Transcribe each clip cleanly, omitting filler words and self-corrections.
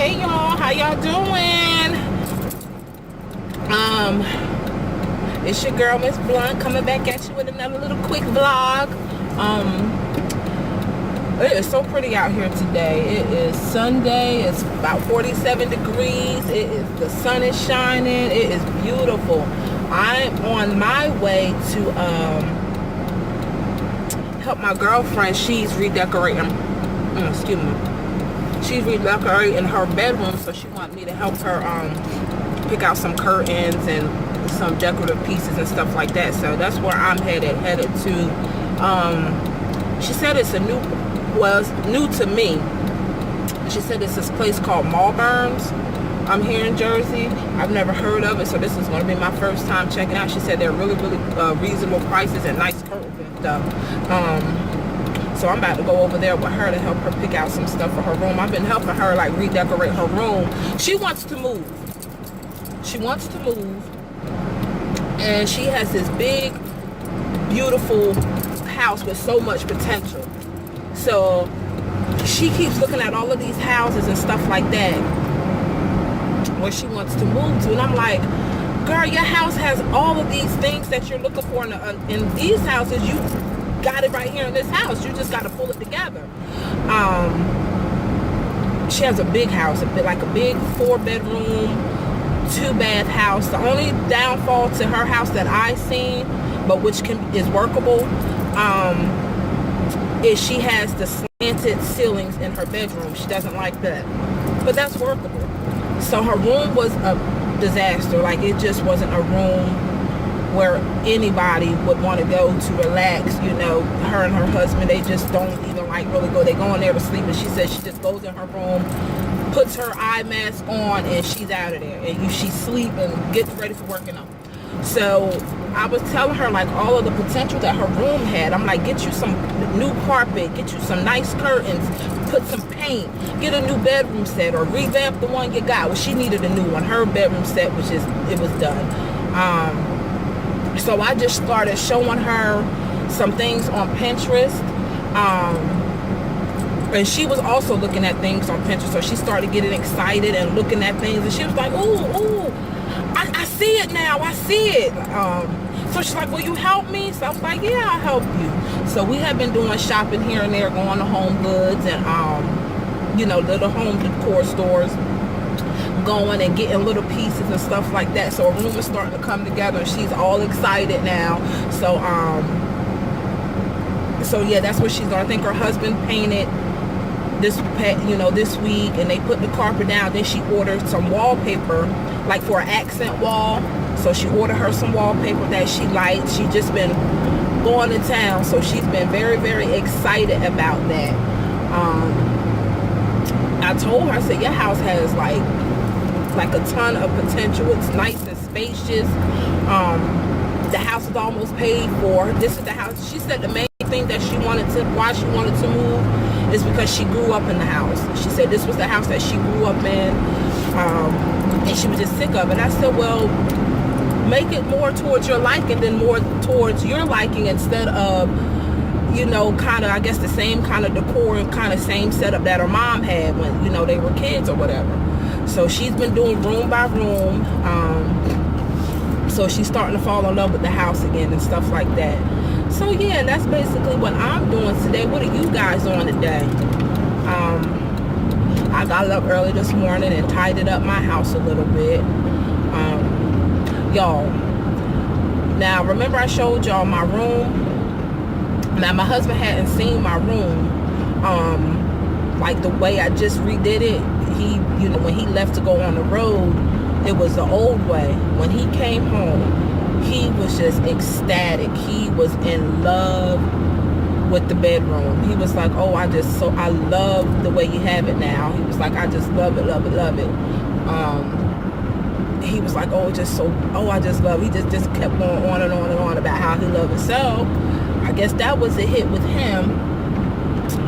Hey y'all, how y'all doing? It's your girl Miss Blunt coming back at you with another little quick vlog. It is so pretty out here today. It is Sunday. It's about 47 degrees. The sun is shining. It is beautiful. I'm on my way to help my girlfriend. She's redecorating. Excuse me. She's redecorating her bedroom, so she wants me to help her pick out some curtains and some decorative pieces and stuff like that. So that's where I'm headed to. She said it's a new to me. She said it's this place called Malburn's. I'm here in Jersey. I've never heard of it, so this is going to be my first time checking out. She said they're really reasonable prices and nice curtains and stuff. So I'm about to go over there with her to help her pick out some stuff for her room. I've been helping her like redecorate her room. She wants to move. And she has this big, beautiful house with so much potential. So she keeps looking at all of these houses and stuff like that where she wants to move to. And I'm like, girl, your house has all of these things that you're looking for in these houses. You got it right here in this house. You just got to pull it together. She has a big house, like a big 4-bedroom, 2-bath house. The only downfall to her house that I've seen, but which is workable, is she has the slanted ceilings in her bedroom. She doesn't like that, but that's workable. So her room was a disaster. Like, it just wasn't a room where anybody would want to go to relax. You know, her and her husband, they just don't even like really go. They go in there to sleep, and she says she just goes in her room, puts her eye mask on, and she's out of there. And she sleep and gets ready for working out. So I was telling her like all of the potential that her room had. I'm like, get you some new carpet, get you some nice curtains, put some paint, get a new bedroom set, or revamp the one you got. Well, she needed a new one. Her bedroom set was done. So I just started showing her some things on Pinterest. And she was also looking at things on Pinterest. So she started getting excited and looking at things. And she was like, ooh, I see it now. I see it. So she's like, will you help me? So I was like, yeah, I'll help you. So we have been doing shopping here and there, going to Home Goods and, little home decor stores, going and getting little pieces and stuff like that. So her room is starting to come together, and she's all excited now. So yeah, that's what she's doing. I think her husband painted this week, and they put the carpet down. Then she ordered some wallpaper, like for an accent wall. So she ordered her some wallpaper that she liked. She just been going to town, so she's been very, very excited about that. I told her, I said, your house has like a ton of potential. It's nice and spacious. The house is almost paid for. This is the house. She said the main thing that why she wanted to move is because she grew up in the house. She said this was the house that she grew up in, and she was just sick of it. I said, well, make it more towards your liking than more towards your liking, instead of, kind of, I guess, the same kind of decor and kind of same setup that her mom had when, they were kids or whatever. So she's been doing room by room. So she's starting to fall in love with the house again and stuff like that. So yeah, that's basically what I'm doing today. What are you guys on today? I got up early this morning and tidied up my house a little bit. Y'all, now remember I showed y'all my room. Now my husband hadn't seen my room, like the way I just redid it. He, when he left to go on the road, it was the old way. When he came home, he was just ecstatic. He was in love with the bedroom. He was like, oh, I love the way you have it now. He was like, I just love it. He was like, I just love it. He just kept going on and on and on about how he loved it. So I guess that was a hit with him.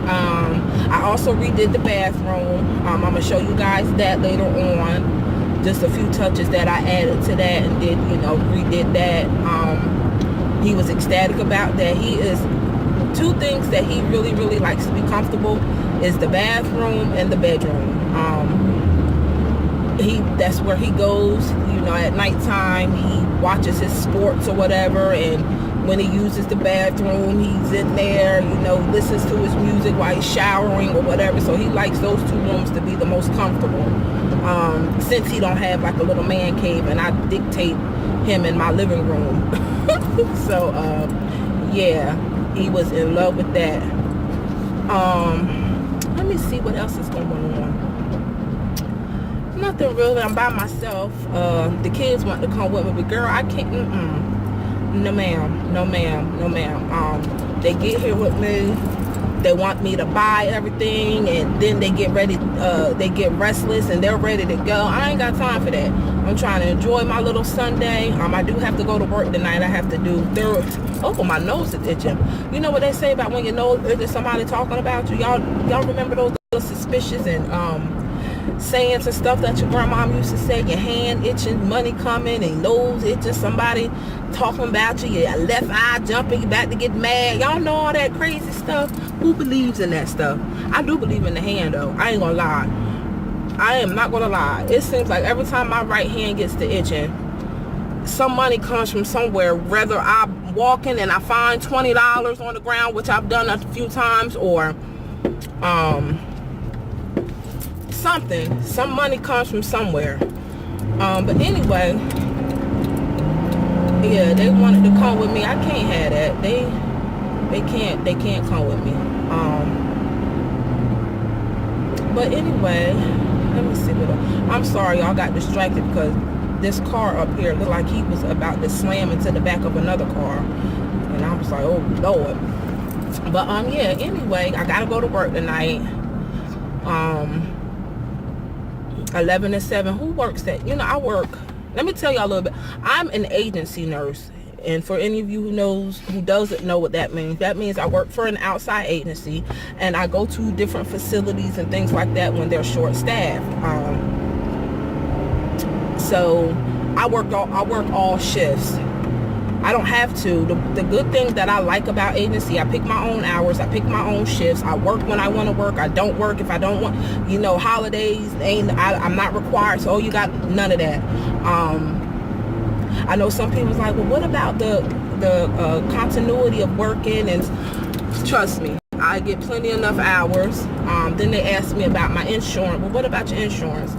I also redid the bathroom. I'm going to show you guys that later on. Just a few touches that I added to that and redid that. He was ecstatic about that. Two things that he really, really likes to be comfortable is the bathroom and the bedroom. that's where he goes, you know, at nighttime. He watches his sports or whatever, and when he uses the bathroom, he's in there, you know, listens to his music while he's showering or whatever. So he likes those two rooms to be the most comfortable, since he don't have like a little man cave and I dictate him in my living room. So yeah, he was in love with that. Let me see what else is going on. Nothing really. I'm by myself. The kids want to come with me, but girl, I can't. No ma'am, no ma'am, no ma'am. They get here with me. They want me to buy everything, and then they get ready. They get restless and they're ready to go. I ain't got time for that. I'm trying to enjoy my little Sunday. I do have to go to work tonight. I have to do oh, my nose is itching. You know what they say about when your nose itches, somebody talking about you? Y'all remember those little suspicious and sayings and stuff that your grandma used to say? Your hand itching, money coming, and nose itching, somebody talking about you, your left eye jumping, you about to get mad. Y'all know all that crazy stuff. Who believes in that stuff? I do believe in the hand though. I ain't gonna lie. I am not gonna lie. It seems like every time my right hand gets to itching, some money comes from somewhere. Whether I'm walking and I find $20 on the ground, which I've done a few times, or some money comes from somewhere. But anyway, yeah, they wanted to come with me. I can't have that. They can't come with me. But anyway, let me see what I'm sorry y'all got distracted because this car up here looked like he was about to slam into the back of another car, and I was like, oh Lord. But yeah, anyway, I gotta go to work tonight. 11 to 7. Who works that? You know, I work. Let me tell y'all a little bit. I'm an agency nurse, and for any of you who doesn't know what that means I work for an outside agency, and I go to different facilities and things like that when they're short staffed. So I work all shifts. I don't have to. The good thing that I like about agency, I pick my own hours, I pick my own shifts, I work when I want to work, I don't work if I don't want, you know, holidays, I'm not required, so you got none of that. I know some people's like, well, what about the continuity of working? And trust me, I get plenty enough hours. Then they ask me about my insurance. Well, what about your insurance?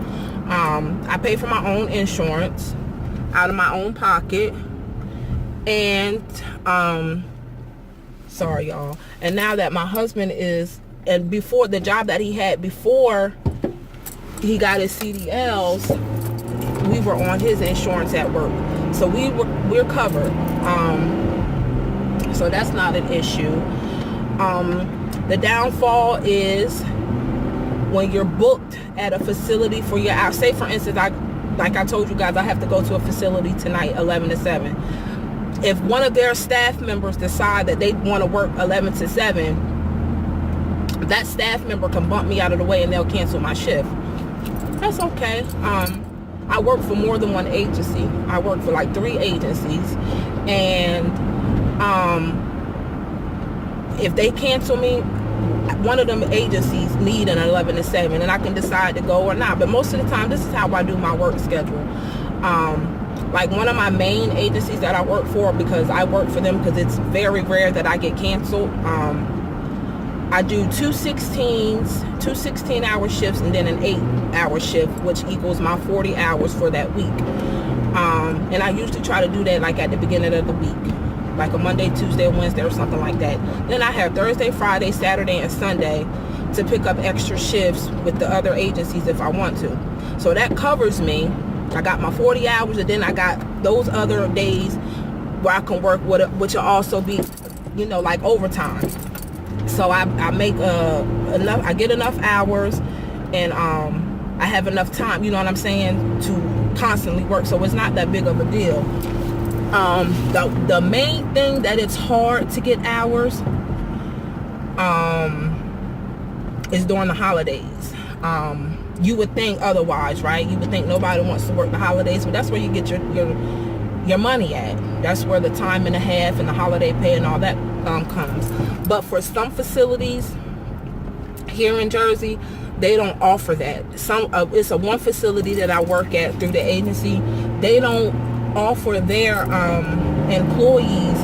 I pay for my own insurance out of my own pocket. And sorry y'all, and now that my husband and before the job that he had before he got his CDLs, we were on his insurance at work, so we're covered. So that's not an issue. The downfall is when you're booked at a facility for your hours. Say for instance, like I told you guys, I have to go to a facility tonight 11 to 7. If one of their staff members decide that they want to work 11 to 7, that staff member can bump me out of the way and they'll cancel my shift. That's okay. I work for more than one agency. I work for like 3 agencies, and if they cancel me, one of them agencies need an 11 to 7, and I can decide to go or not. But most of the time, this is how I do my work schedule. Like one of my main agencies that I work for, because I work for them because it's very rare that I get canceled. I do 2 16-hour shifts and then an 8-hour shift, which equals my 40 hours for that week. And I usually try to do that like at the beginning of the week, like a Monday, Tuesday, Wednesday, or something like that. Then I have Thursday, Friday, Saturday, and Sunday to pick up extra shifts with the other agencies if I want to. So that covers me. I got my 40 hours, and then I got those other days where I can work, which will also be, you know, like overtime. So I make enough. I get enough hours, and I have enough time. You know what I'm saying, to constantly work. So it's not that big of a deal. The main thing that it's hard to get hours is during the holidays. You would think otherwise, right? You would think nobody wants to work the holidays, but that's where you get your money at. That's where the time and a half and the holiday pay and all that comes. But for some facilities here in Jersey, they don't offer that. It's a one facility that I work at through the agency. They don't offer their employees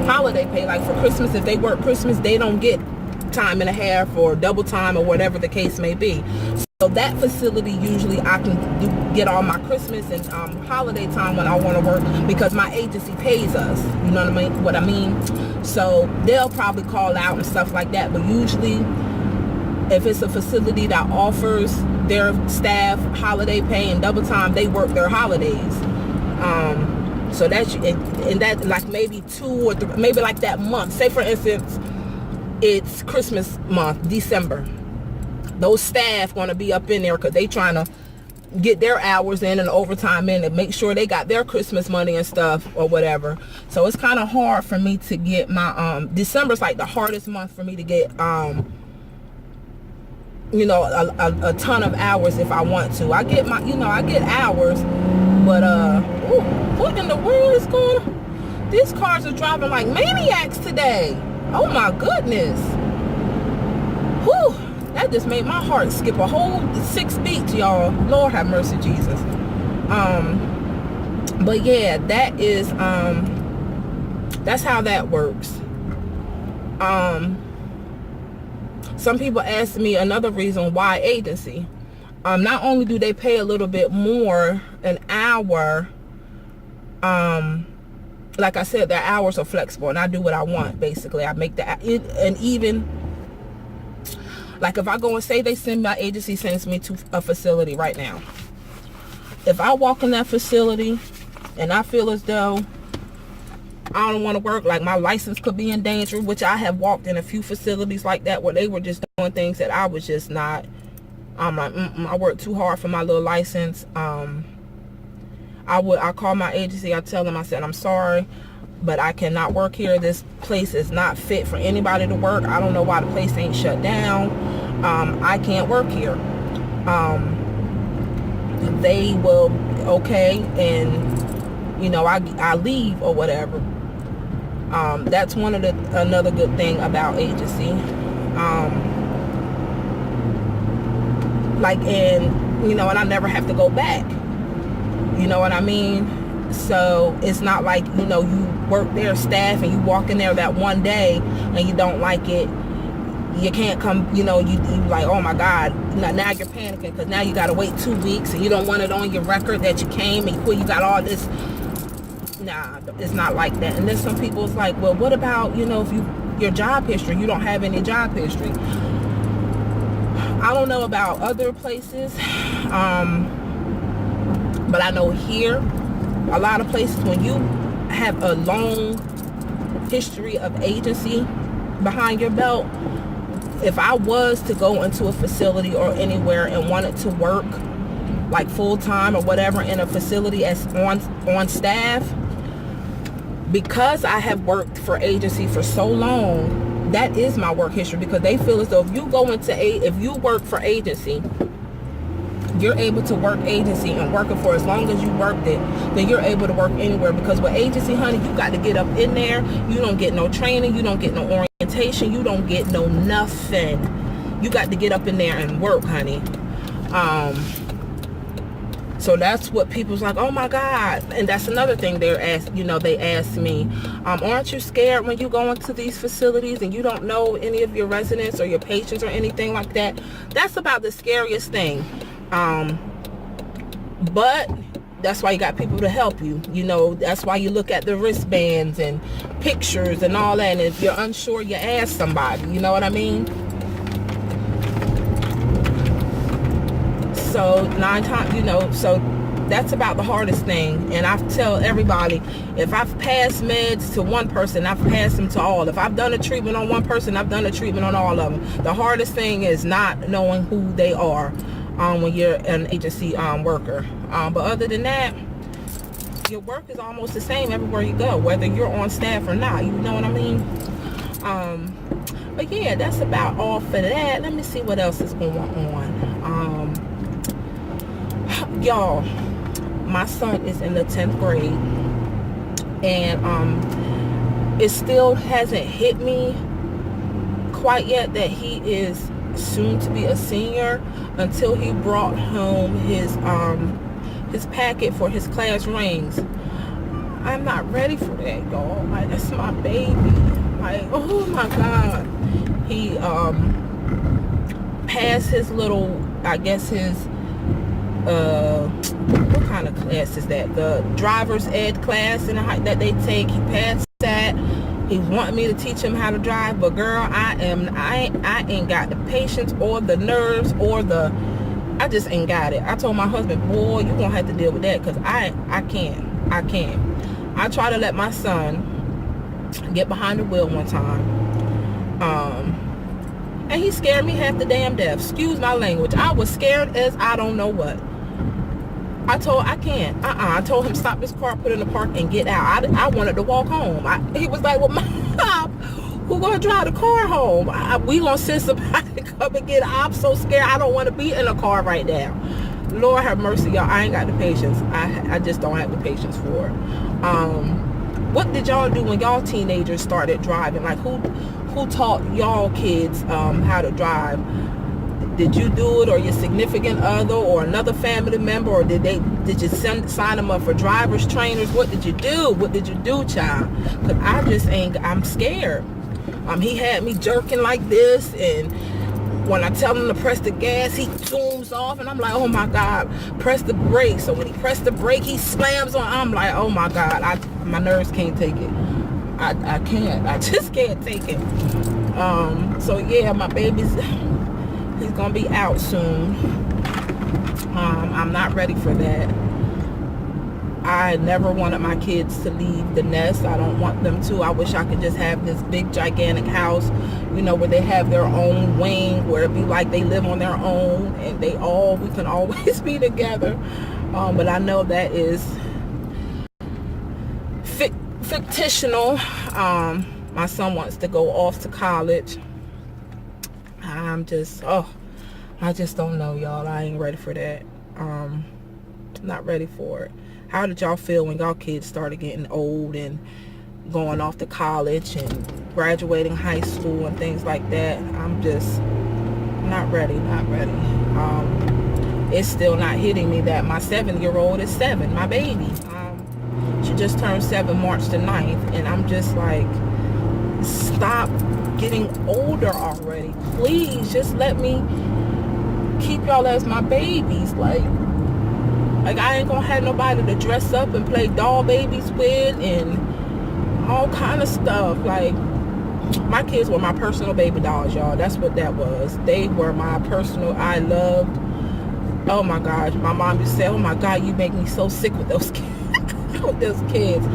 holiday pay. Like for Christmas, if they work Christmas, they don't get time and a half or double time or whatever the case may be. So that facility, usually I can get all my Christmas and holiday time when I want to work, because my agency pays us. You know what I mean? So they'll probably call out and stuff like that. But usually, if it's a facility that offers their staff holiday pay and double time, they work their holidays. So that's, and that, like maybe 2 or 3, maybe like that month. Say for instance, it's Christmas month, December. Those staff going to be up in there because they trying to get their hours in and overtime in and make sure they got their Christmas money and stuff or whatever. So it's kind of hard for me to get my December's like the hardest month for me to get you know, a ton of hours if I want to. I get my, you know, I get hours, but ooh, what in the world is going on? These cars are driving like maniacs today. Oh my goodness. Whew, that just made my heart skip a whole 6 beats, y'all. Lord have mercy, Jesus. But yeah, that is that's how that works. Some people ask me another reason why agency. Not only do they pay a little bit more an hour, like I said, their hours are flexible and I do what I want. Basically, I make that, and even like if I go and say my agency sends me to a facility right now. If I walk in that facility and I feel as though I don't want to work, like my license could be in danger, which I have walked in a few facilities like that where they were just doing things that I was just not, I'm like, I worked too hard for my little license. I call my agency, I tell them, I said, I'm sorry, but I cannot work here. This place is not fit for anybody to work. I don't know why the place ain't shut down. I can't work here. They will, okay, and you know, I leave or whatever. That's another good thing about agency. Like, and you know, and I never have to go back. You know what I mean? So it's not like, you know, you work their staff and you walk in there that one day and you don't like it. You can't come, you know, you like, oh my God, now you're panicking because now you got to wait 2 weeks and you don't want it on your record that you came and you got all this. Nah, it's not like that. And then some people, it's like, well, what about, you know, if your job history, you don't have any job history. I don't know about other places, but I know here, a lot of places, when you have a long history of agency behind your belt, if I was to go into a facility or anywhere and wanted to work like full-time or whatever in a facility as on staff, because I have worked for agency for so long, that is my work history, because they feel as though if you work for agency, you're able to work agency and working for as long as you worked it, then you're able to work anywhere. Because with agency, honey, you got to get up in there. You don't get no training. You don't get no orientation. You don't get no nothing. You got to get up in there and work, honey. So that's what people's like, oh my God. And that's another thing they ask me, aren't you scared when you go into these facilities and you don't know any of your residents or your patients or anything like that? That's about the scariest thing. But that's why you got people to help you. You know, that's why you look at the wristbands and pictures and all that. And if you're unsure, you ask somebody. You know what I mean? So 9 times, you know, so that's about the hardest thing. And I tell everybody, if I've passed meds to one person, I've passed them to all. If I've done a treatment on one person, I've done a treatment on all of them. The hardest thing is not knowing who they are when you're an agency worker. But other than that, your work is almost the same everywhere you go, whether you're on staff or not. You know what I mean? But yeah, that's about all for that. Let me see what else is going on. Y'all, my son is in the 10th grade, and it still hasn't hit me quite yet that he is soon to be a senior, until he brought home his packet for his class rings. I'm not ready for that, y'all. Like, that's my baby. Like, oh my God. He passed his little, I guess his what kind of class is that? The driver's ed class that they take. He passed that. He wanted me to teach him how to drive, but girl, I ain't got the patience or the nerves or I just ain't got it. I told my husband, boy, you gonna have to deal with that, because I can't. I try to let my son get behind the wheel one time, and he scared me half the damn death. Excuse my language. I was scared as I don't know what. I told him stop this car, put it in the park, and get out. I wanted to walk home. He was like, well, Mom, who gonna drive the car home? We gonna send somebody to come and get it. I'm so scared. I don't want to be in a car right now. Lord have mercy, y'all. I ain't got the patience. I just don't have the patience for it. What did y'all do when y'all teenagers started driving? Like, who taught y'all kids how to drive? Did you do it, or your significant other, or another family member, or did you sign them up for driver's trainers? What did you do? What did you do, child? Because I just I'm scared. He had me jerking like this, and when I tell him to press the gas, he zooms off, and I'm like, oh my God, press the brake. So when he pressed the brake, he slams on. I'm like, oh my God, my nerves can't take it. I can't. I just can't take it. So yeah, my baby's, he's gonna be out soon. I'm not ready for that. I never wanted my kids to leave the nest. I don't want them to. I wish I could just have this big gigantic house, where they have their own wing, where it be like they live on their own, and we can always be together. But I know that is fictional. My son wants to go off to college. I just don't know, y'all. I ain't ready for that. Not ready for it. How did y'all feel when y'all kids started getting old and going off to college and graduating high school and things like that? I'm just not ready. It's still not hitting me that my 7-year-old is 7, my baby. She just turned 7 March the 9th, and I'm just like, stop getting older already. Please, just let me keep y'all as my babies. Like I ain't gonna have nobody to dress up and play doll babies with and all kind of stuff. Like, my kids were my personal baby dolls, y'all. That's what that was. They were my personal, I loved. Oh my gosh, my mom used to say, oh my God, you make me so sick with those kids. With those kids.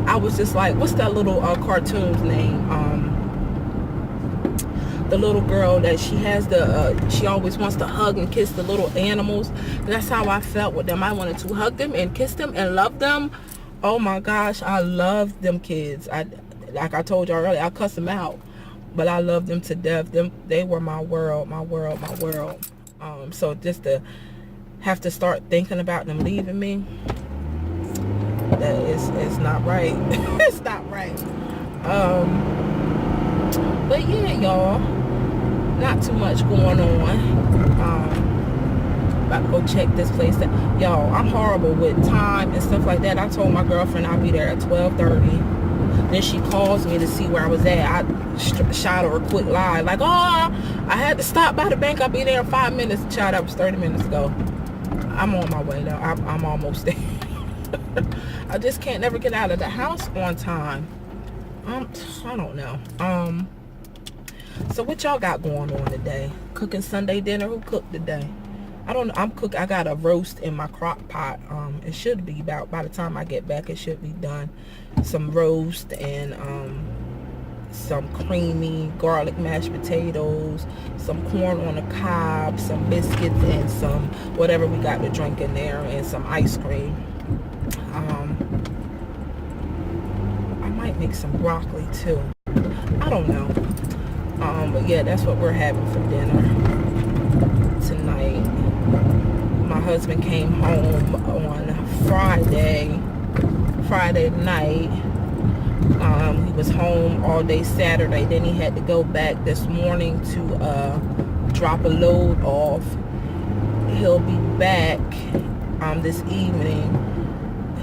I was just like, what's that little cartoon's name? The little girl that she has she always wants to hug and kiss the little animals. That's how I felt with them. I wanted to hug them and kiss them and love them. Oh my gosh, I love them kids. Like I told y'all earlier, I cuss them out, but I love them to death. They were my world. So just to have to start thinking about them leaving me, that is not right. It's not right. But yeah, y'all, not too much going on. About to go check this place out. Y'all, I'm horrible with time and stuff like that. I told my girlfriend I'll be there at 12:30. Then she calls me to see where I was at. I shot her a quick lie, like, oh, I had to stop by the bank. I'll be there in 5 minutes. Child, that was 30 minutes ago. I'm on my way now. I'm almost there. I just can't never get out of the house on time. I don't know. So what y'all got going on today? Cooking Sunday dinner? Who cooked today? I don't know. I got a roast in my crock pot. It should be by the time I get back, it should be done. Some roast and some creamy garlic mashed potatoes, some corn on the cob, some biscuits, and some whatever we got to drink in there, and some ice cream. I might make some broccoli too. I don't know. But yeah, that's what we're having for dinner tonight. My husband came home on Friday night. He was home all day Saturday. Then he had to go back this morning to drop a load off. He'll be back this evening.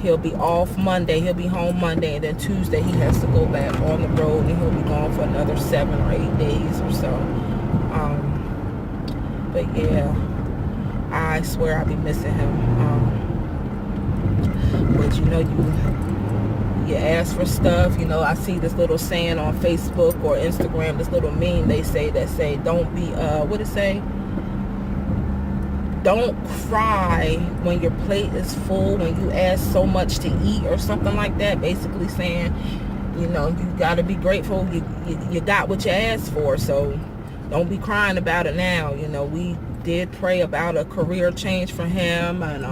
He'll be off Monday. He'll be home Monday, and then Tuesday he has to go back on the road, and he'll be gone for another 7 or 8 days or so. But yeah, I swear I'll be missing him. But you know, you ask for stuff. You know, I see this little saying on Facebook or Instagram, this little meme they say don't be what it say? Don't cry when your plate is full when you ask so much to eat, or something like that. Basically saying, you know, you got to be grateful you got what you asked for. So don't be crying about it now. You know, we did pray about a career change for him, and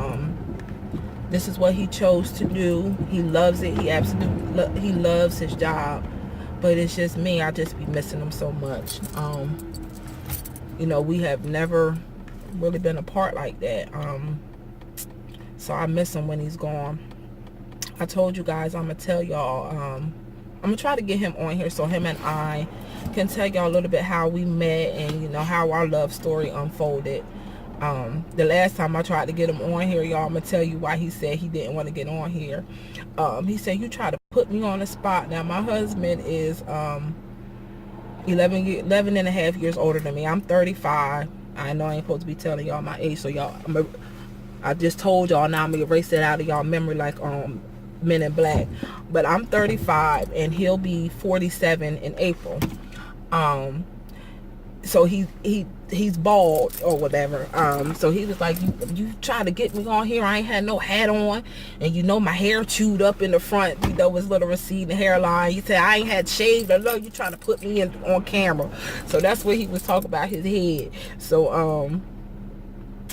this is what he chose to do. He loves it. He absolutely he loves his job. But it's just me. I just be missing him so much. You know, we have never really been apart like that. So I miss him when he's gone. I told you guys I'm gonna tell y'all, I'm gonna try to get him on here so him and I can tell y'all a little bit how we met, and you know, how our love story unfolded. The last time I tried to get him on here, y'all, I'm gonna tell you why he said he didn't want to get on here. He said, you try to put me on the spot. Now my husband is 11 and a half years older than me. I'm 35. I know I ain't supposed to be telling y'all my age, so y'all, I just told y'all. Now I'm gonna erase it out of y'all memory like Men in Black. But I'm 35 and he'll be 47 in April. So he's bald or whatever. So he was like, you try to get me on here, I ain't had no hat on, and you know my hair chewed up in the front, you know, his little receding hairline. He said I ain't had shaved. I know you trying to put me in on camera. So that's what he was talking about, his head. So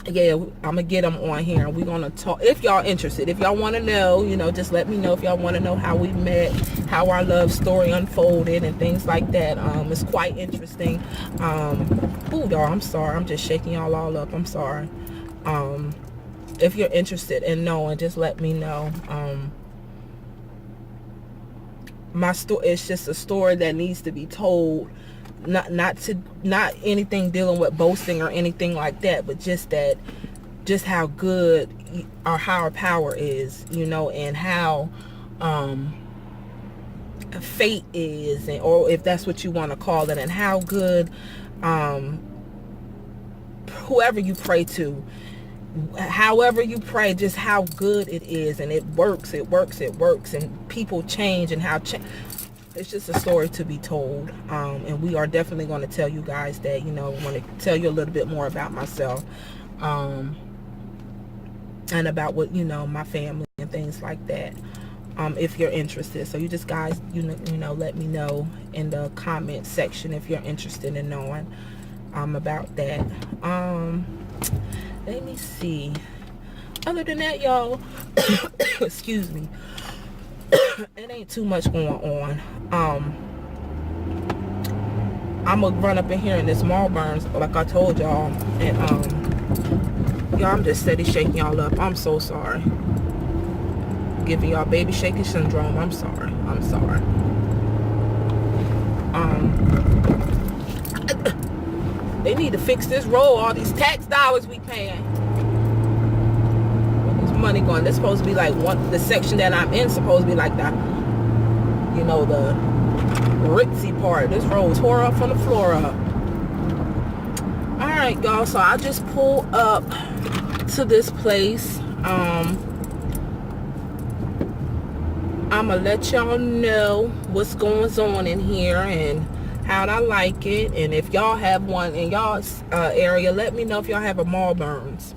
yeah, I'm gonna get him on here and we're gonna talk. If y'all interested, if y'all want to know, you know, just let me know if y'all want to know how we met, how our love story unfolded, and things like that. It's quite interesting. Ooh, y'all, I'm sorry, I'm just shaking y'all all up. I'm sorry. If you're interested in knowing, just let me know. My story, it's just a story that needs to be told. Not anything dealing with boasting or anything like that, but just how good our higher power is, you know, and how fate is, and or if that's what you want to call it, and how good whoever you pray to, however you pray, just how good it is, and it works, and people change, and how it's just a story to be told. And we are definitely going to tell you guys that, you know, I want to tell you a little bit more about myself, and about what, you know, my family and things like that, if you're interested. So you just guys, you know, let me know in the comment section if you're interested in knowing about that. Let me see. Other than that, y'all, excuse me, it ain't too much going on. I'm gonna run up in here in this Marlboro's, like I told y'all, and y'all, I'm just steady shaking y'all up. I'm so sorry, giving y'all baby shaking syndrome. I'm sorry. They need to fix this road. All these tax dollars we paying. Money going. This supposed to be like the section that I'm in supposed to be like the, you know, the ritzy part. This road tore up from the floor up. All right, y'all, so I just pulled up to this place. I'm gonna let y'all know what's going on in here and how I like it, and if y'all have one in y'all's area, let me know if y'all have a Marlboro's.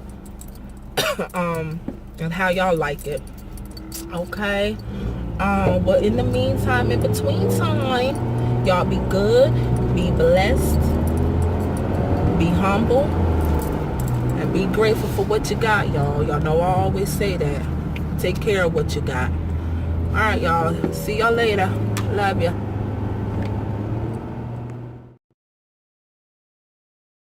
And how y'all like it. Okay. But in the meantime, in between time, y'all be good, be blessed, be humble, and be grateful for what you got, y'all. Y'all know I always say that. Take care of what you got. All right, y'all. See y'all later. Love ya.